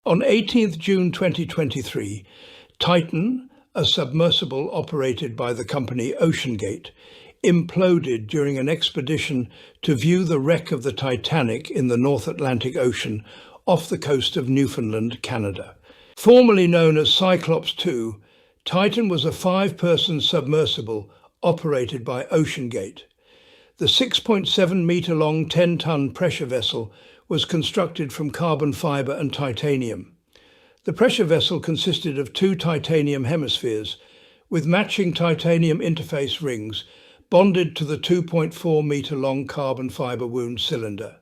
On 18th June 2023, Titan, a submersible operated by the company OceanGate, imploded during an expedition to view the wreck of the Titanic in the North Atlantic Ocean off the coast of Newfoundland, Canada. Formerly known as Cyclops II, Titan was a 5-person submersible operated by OceanGate. The 6.7-meter-long 10-ton pressure vessel was constructed from carbon fiber and titanium. The pressure vessel consisted of 2 titanium hemispheres with matching titanium interface rings bonded to the 2.4-meter-long carbon fiber wound cylinder.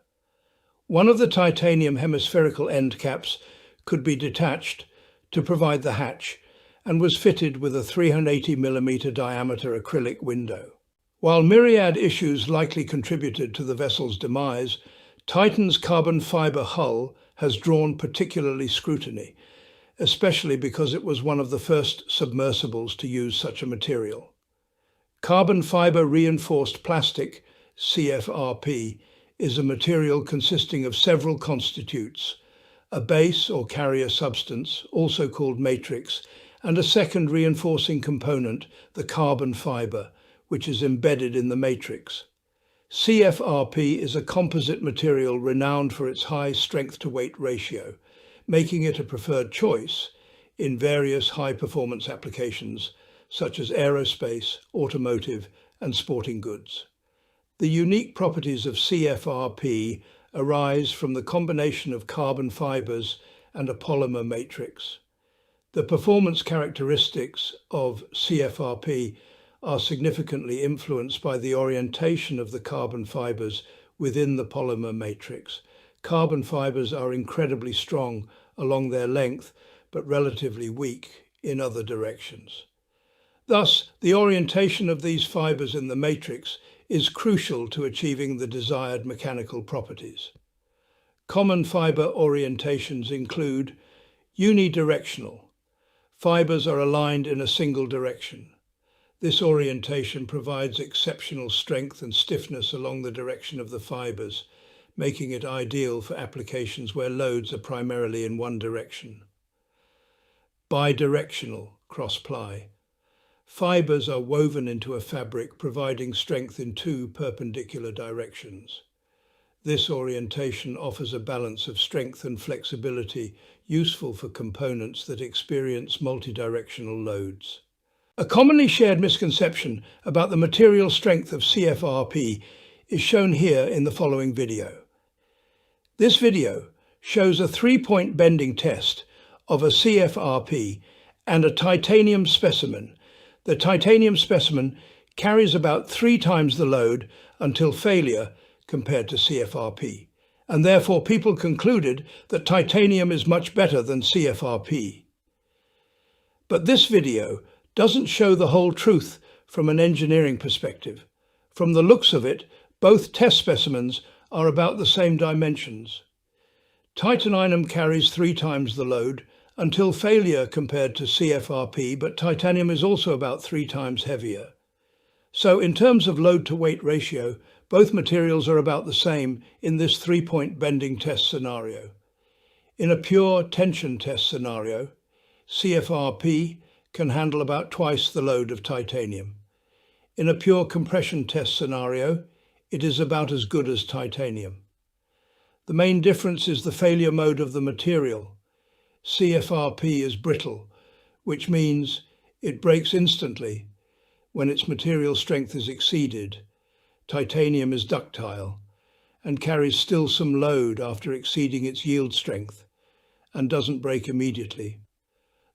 One of the titanium hemispherical end caps could be detached to provide the hatch and was fitted with a 380mm diameter acrylic window. While myriad issues likely contributed to the vessel's demise, Titan's carbon fiber hull has drawn particularly scrutiny, especially because it was one of the first submersibles to use such a material. Carbon fiber reinforced plastic, CFRP, is a material consisting of several constituents: a base or carrier substance, also called matrix, and a second reinforcing component, the carbon fiber, which is embedded in the matrix. CFRP is a composite material renowned for its high strength-to-weight ratio, making it a preferred choice in various high-performance applications such as aerospace, automotive, and sporting goods. The unique properties of CFRP arise from the combination of carbon fibers and a polymer matrix. The performance characteristics of CFRP are significantly influenced by the orientation of the carbon fibers within the polymer matrix. Carbon fibers are incredibly strong along their length, but relatively weak in other directions. Thus, the orientation of these fibers in the matrix is crucial to achieving the desired mechanical properties. Common fiber orientations include unidirectional. Fibers are aligned in a single direction. This orientation provides exceptional strength and stiffness along the direction of the fibers, making it ideal for applications where loads are primarily in one direction. Bidirectional cross-ply. Fibers are woven into a fabric, providing strength in 2 perpendicular directions. This orientation offers a balance of strength and flexibility, useful for components that experience multidirectional loads. A commonly shared misconception about the material strength of CFRP is shown here in the following video. This video shows a 3-point bending test of a CFRP and a titanium specimen. The titanium specimen carries about 3 times the load until failure compared to CFRP, and therefore people concluded that titanium is much better than CFRP. But this video doesn't show the whole truth from an engineering perspective. From the looks of it, both test specimens are about the same dimensions. Titanium carries 3 times the load until failure compared to CFRP, but titanium is also about 3 times heavier. So in terms of load-to-weight ratio, both materials are about the same in this 3-point bending test scenario. In a pure tension test scenario, CFRP can handle about twice the load of titanium. In a pure compression test scenario, it is about as good as titanium. The main difference is the failure mode of the material. CFRP is brittle, which means it breaks instantly when its material strength is exceeded. Titanium is ductile and carries still some load after exceeding its yield strength and doesn't break immediately.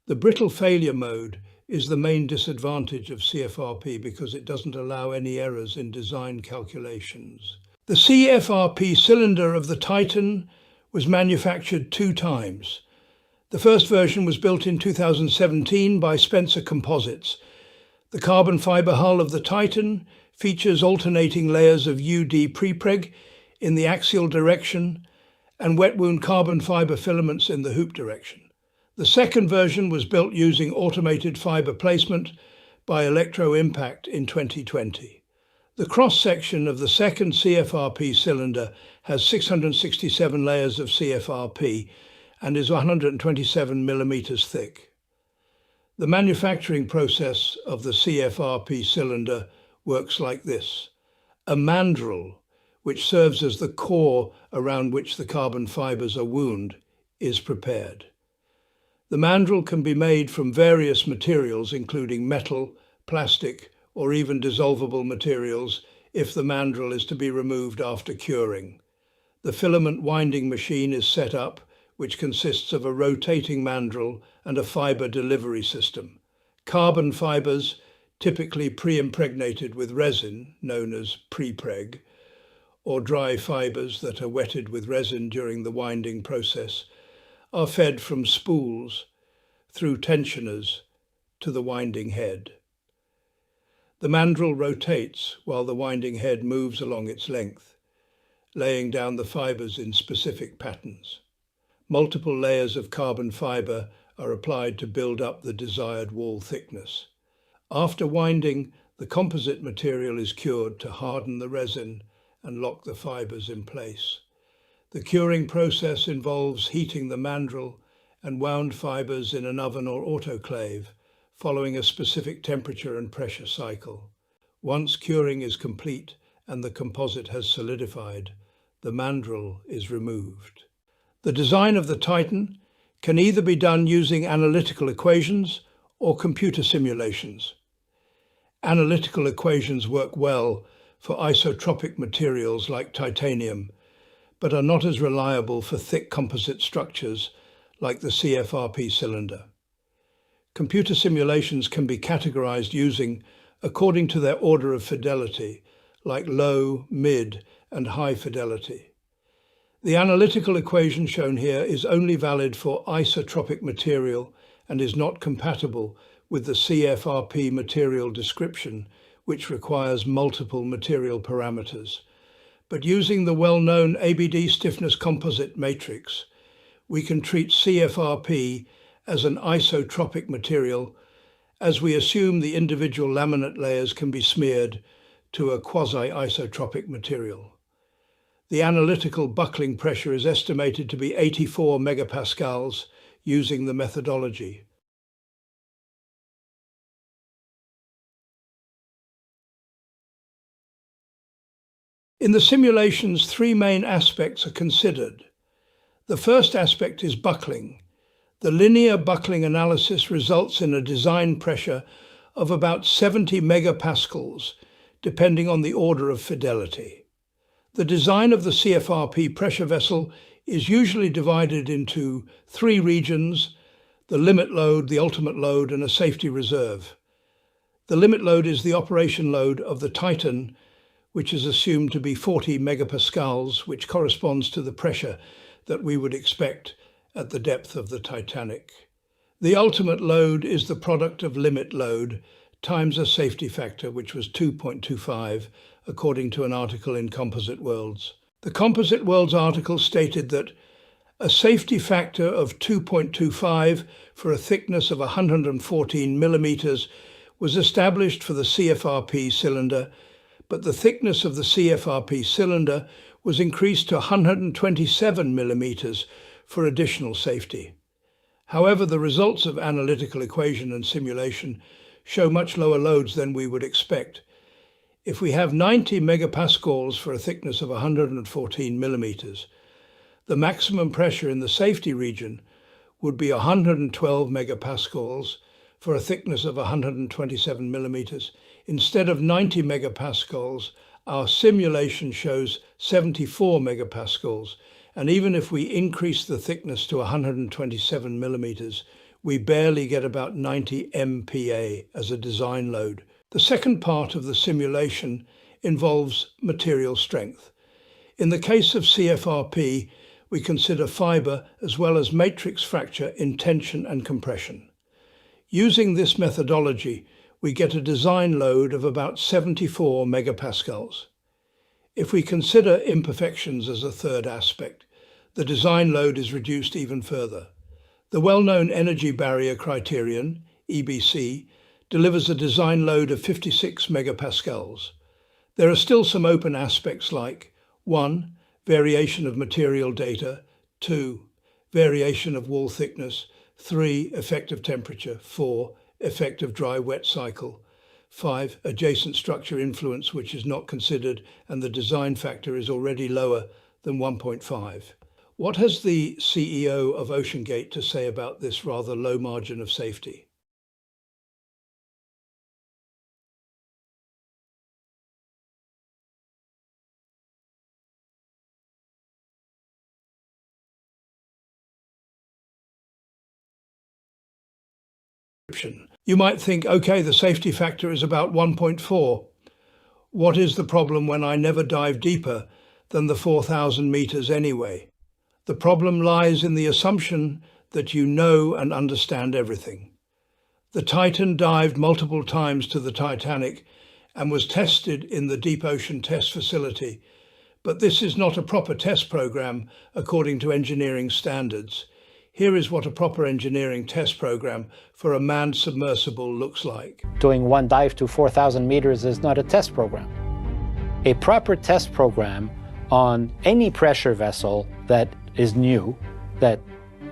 The brittle failure mode is the main disadvantage of CFRP because it doesn't allow any errors in design calculations. The CFRP cylinder of the Titan was manufactured 2 times. The first version was built in 2017 by Spencer Composites. The carbon fiber hull of the Titan features alternating layers of UD prepreg in the axial direction and wet wound carbon fiber filaments in the hoop direction. The second version was built using automated fiber placement by Electro-Impact in 2020. The cross-section of the second CFRP cylinder has 667 layers of CFRP and is 127 millimeters thick. The manufacturing process of the CFRP cylinder works like this. A mandrel, which serves as the core around which the carbon fibers are wound, is prepared. The mandrel can be made from various materials, including metal, plastic, or even dissolvable materials if the mandrel is to be removed after curing. The filament winding machine is set up, which consists of a rotating mandrel and a fiber delivery system. Carbon fibers, typically pre-impregnated with resin, known as pre-preg, or dry fibers that are wetted with resin during the winding process, are fed from spools through tensioners to the winding head. The mandrel rotates while the winding head moves along its length, laying down the fibers in specific patterns. Multiple layers of carbon fiber are applied to build up the desired wall thickness. After winding, the composite material is cured to harden the resin and lock the fibers in place. The curing process involves heating the mandrel and wound fibers in an oven or autoclave, following a specific temperature and pressure cycle. Once curing is complete and the composite has solidified, the mandrel is removed. The design of the Titan can either be done using analytical equations or computer simulations. Analytical equations work well for isotropic materials like titanium, but are not as reliable for thick composite structures like the CFRP cylinder. Computer simulations can be categorized according to their order of fidelity, like low, mid, and high fidelity. The analytical equation shown here is only valid for isotropic material and is not compatible with the CFRP material description, which requires multiple material parameters. But using the well-known ABD stiffness composite matrix, we can treat CFRP as an isotropic material, as we assume the individual laminate layers can be smeared to a quasi-isotropic material. The analytical buckling pressure is estimated to be 84 megapascals using the methodology. In the simulations, three main aspects are considered. The first aspect is buckling. The linear buckling analysis results in a design pressure of about 70 megapascals, depending on the order of fidelity. The design of the CFRP pressure vessel is usually divided into three regions: the limit load, the ultimate load, and a safety reserve. The limit load is the operation load of the Titan, which is assumed to be 40 megapascals, which corresponds to the pressure that we would expect at the depth of the Titanic. The ultimate load is the product of limit load times a safety factor, which was 2.25, according to an article in Composite Worlds. The Composite Worlds article stated that a safety factor of 2.25 for a thickness of 114 millimeters was established for the CFRP cylinder, but the thickness of the CFRP cylinder was increased to 127 millimeters for additional safety. However, the results of analytical equation and simulation show much lower loads than we would expect. If we have 90 megapascals for a thickness of 114 millimeters, the maximum pressure in the safety region would be 112 megapascals for a thickness of 127 millimeters. Instead of 90 megapascals, our simulation shows 74 megapascals, and even if we increase the thickness to 127 millimeters, we barely get about 90 MPa as a design load. The second part of the simulation involves material strength. In the case of CFRP, we consider fiber as well as matrix fracture in tension and compression. Using this methodology, we get a design load of about 74 megapascals. If we consider imperfections as a third aspect, the design load is reduced even further. The well-known energy barrier criterion, EBC, delivers a design load of 56 megapascals. There are still some open aspects like 1. Variation of material data, 2. variation of wall thickness, 3, effective temperature, 4, effective dry-wet cycle, 5, adjacent structure influence which is not considered and the design factor is already lower than 1.5. What has the CEO of OceanGate to say about this rather low margin of safety? You might think, okay, the safety factor is about 1.4. What is the problem when I never dive deeper than the 4,000 meters anyway? The problem lies in the assumption that you know and understand everything. The Titan dived multiple times to the Titanic and was tested in the Deep Ocean Test Facility, but this is not a proper test program according to engineering standards. Here is what a proper engineering test program for a manned submersible looks like. Doing one dive to 4,000 meters is not a test program. A proper test program on any pressure vessel that is new, that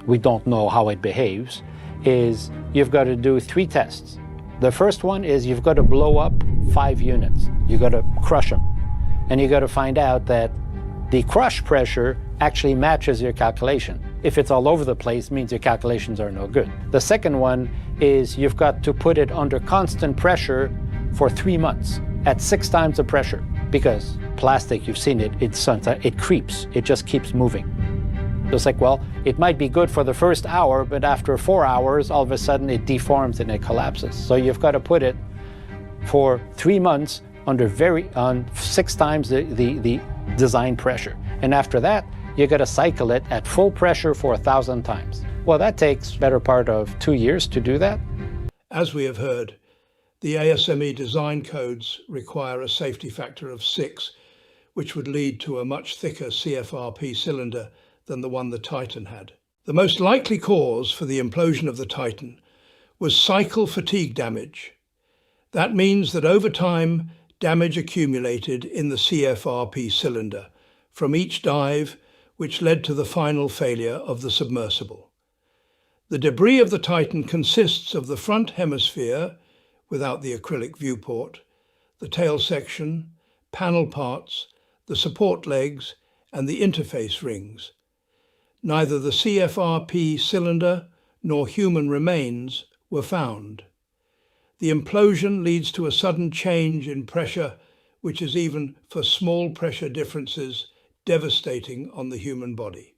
we don't know how it behaves, is you've got to do 3 tests. The first one is you've got to blow up 5 units. You've got to crush them. And you've got to find out that the crush pressure actually matches your calculation. If it's all over the place, it means your calculations are no good. The second one is you've got to put it under constant pressure for 3 months at 6 times the pressure, because plastic, you've seen it, it creeps, it just keeps moving. So it's like, well, it might be good for the first hour, but after 4 hours, all of a sudden it deforms and it collapses. So you've got to put it for 3 months under on 6 times the design pressure. And after that, you got to cycle it at full pressure for 1,000 times. Well, that takes better part of 2 years to do that. As we have heard, the ASME design codes require a safety factor of 6, which would lead to a much thicker CFRP cylinder than the one the Titan had. The most likely cause for the implosion of the Titan was cycle fatigue damage. That means that over time, damage accumulated in the CFRP cylinder from each dive, which led to the final failure of the submersible. The debris of the Titan consists of the front hemisphere, without the acrylic viewport, the tail section, panel parts, the support legs, and the interface rings. Neither the CFRP cylinder nor human remains were found. The implosion leads to a sudden change in pressure, which is even for small pressure differences devastating on the human body.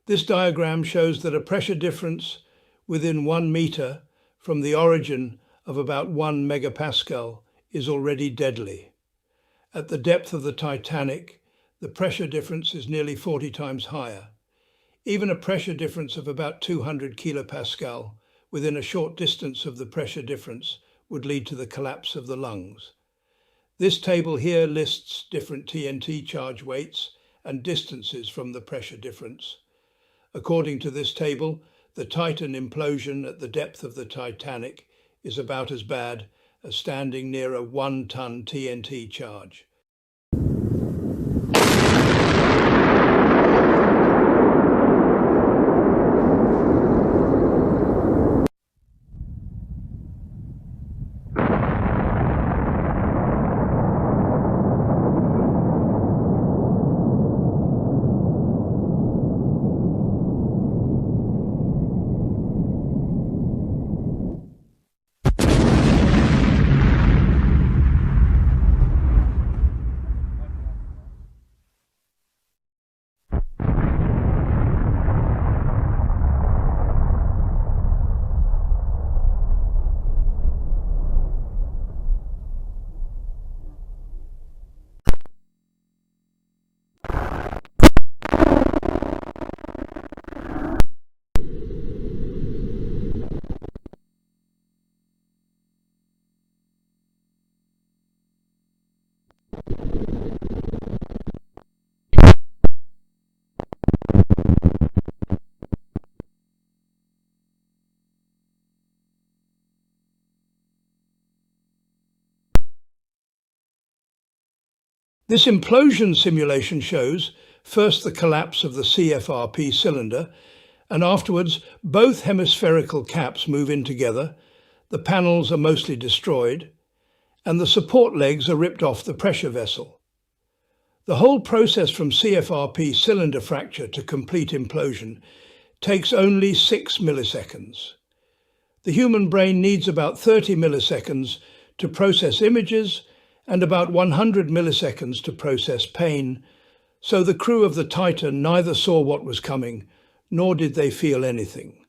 This diagram shows that a pressure difference within 1 meter from the origin of about 1 megapascal is already deadly. At the depth of the Titanic, the pressure difference is nearly 40 times higher. Even a pressure difference of about 200 kilopascal within a short distance of the pressure difference would lead to the collapse of the lungs. This table here lists different TNT charge weights and distances from the pressure difference. According to this table, the Titan implosion at the depth of the Titanic is about as bad as standing near a 1-ton TNT charge. This implosion simulation shows first the collapse of the CFRP cylinder and afterwards both hemispherical caps move in together, the panels are mostly destroyed, and the support legs are ripped off the pressure vessel. The whole process from CFRP cylinder fracture to complete implosion takes only 6 milliseconds. The human brain needs about 30 milliseconds to process images and about 100 milliseconds to process pain, so the crew of the Titan neither saw what was coming, nor did they feel anything.